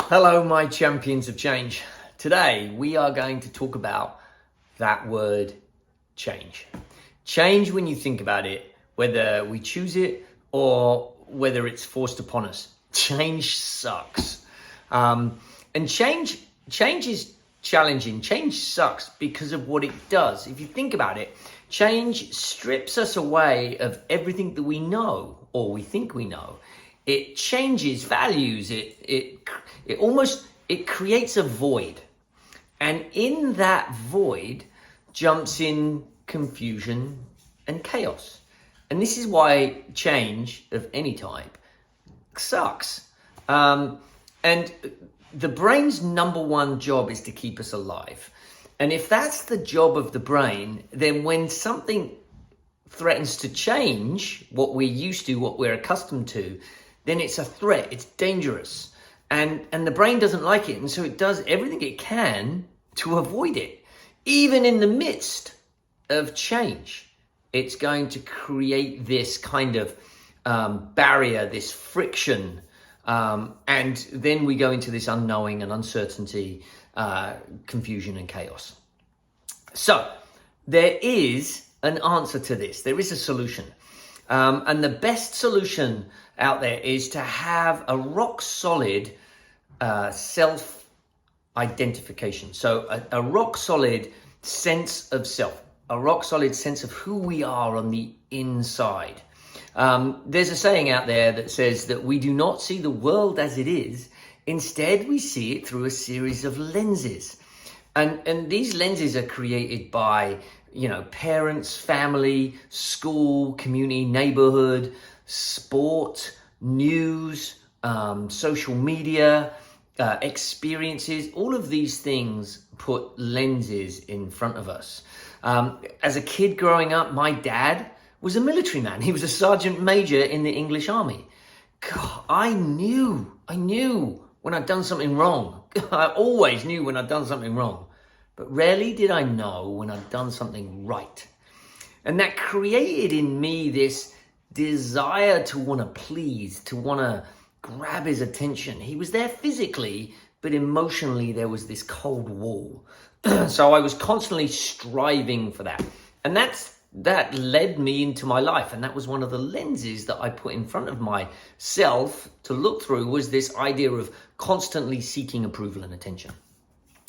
Hello, my champions of change. Today, we are going to talk about that word change. Change, when you think about it, whether we choose it or whether it's forced upon us, change sucks. And change is challenging. Change sucks because of what it does. If you think about it, change strips us away of everything that we know or we think we know. It changes values. It creates a void. And in that void jumps in confusion and chaos. And this is why change of any type sucks. And the brain's number one job is to keep us alive. And if that's the job of the brain, then when something threatens to change what we're used to, what we're accustomed to, then it's a threat, it's dangerous. And the brain doesn't like it. And so it does everything it can to avoid it. Even in the midst of change, it's going to create this kind of barrier, this friction. And then we go into this unknowing and uncertainty, confusion and chaos. So there is an answer to this. There is a solution. And the best solution out there is to have a rock solid self-identification. So a rock solid sense of self, a rock solid sense of who we are on the inside. There's a saying out there that says that we do not see the world as it is. Instead, we see it through a series of lenses. And these lenses are created by, parents, family, school, community, neighborhood, sport, news, social media, experiences. All of these things put lenses in front of us. As a kid growing up, my dad was a military man. He was a sergeant major in the English army. God, I knew when I'd done something wrong. I always knew when I'd done something wrong. But rarely did I know when I'd done something right. And that created in me this desire to want to please, to want to grab his attention. He was there physically, but emotionally there was this cold wall. So I was constantly striving for that. And that led me into my life. And that was one of the lenses that I put in front of myself to look through, was this idea of constantly seeking approval and attention.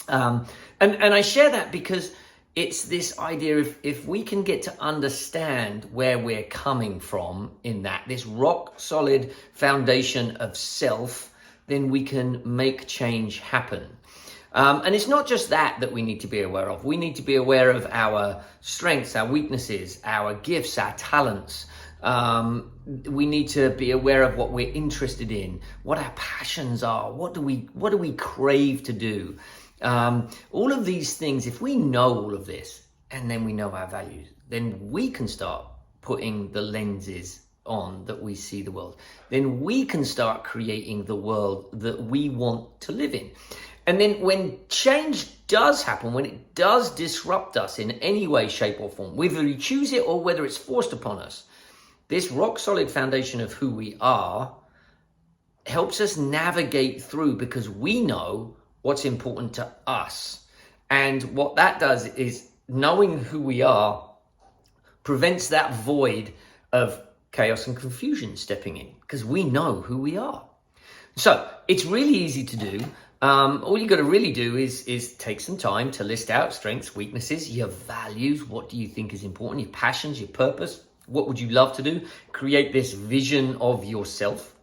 And I share that because it's this idea of if we can get to understand where we're coming from in that, this rock solid foundation of self, then we can make change happen. And it's not just that we need to be aware of. We need to be aware of our strengths, our weaknesses, our gifts, our talents. We need to be aware of what we're interested in, what our passions are, what do we crave to do. All of these things, if we know all of this and then we know our values, then we can start putting the lenses on that we see the world. Then we can start creating the world that we want to live in. And then when change does happen, when it does disrupt us in any way, shape or form, whether we choose it or whether it's forced upon us, this rock solid foundation of who we are helps us navigate through because we know what's important to us. And what that does is knowing who we are prevents that void of chaos and confusion stepping in because we know who we are. So it's really easy to do. All you got to really do is take some time to list out strengths, weaknesses, your values. What do you think is important? Your passions, your purpose. What would you love to do? Create this vision of yourself.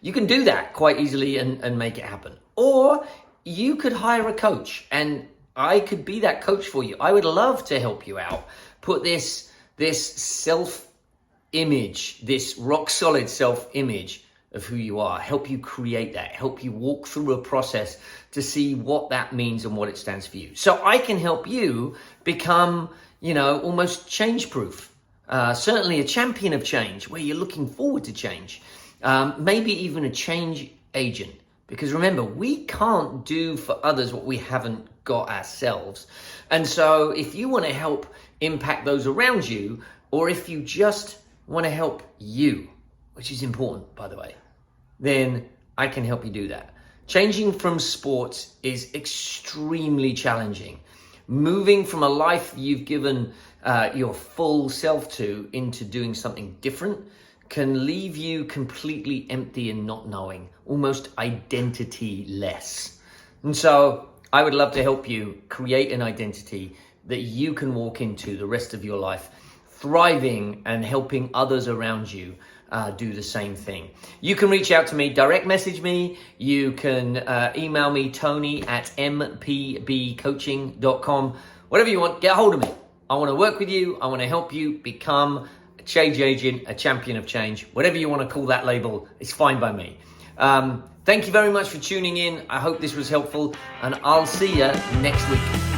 You can do that quite easily and make it happen. Or you could hire a coach and I could be that coach for you. I would love to help you out. Put this self-image, this rock solid self-image of who you are, help you create that, help you walk through a process to see what that means and what it stands for you. So I can help you become, almost change proof. Certainly a champion of change where you're looking forward to change. Maybe even a change agent. Because remember, we can't do for others what we haven't got ourselves. And so if you want to help impact those around you, or if you just want to help you, which is important, by the way, then I can help you do that. Changing from sports is extremely challenging. Moving from a life you've given your full self to into doing something different can leave you completely empty and not knowing, almost identity-less. And so I would love to help you create an identity that you can walk into the rest of your life, thriving and helping others around you do the same thing. You can reach out to me, direct message me. You can email me, tony@mpbcoaching.com. Whatever you want, get a hold of me. I want to work with you. I want to help you become a change agent, a champion of change. Whatever you want to call that label, it's fine by me. Thank you very much for tuning in. I hope this was helpful, and I'll see you next week.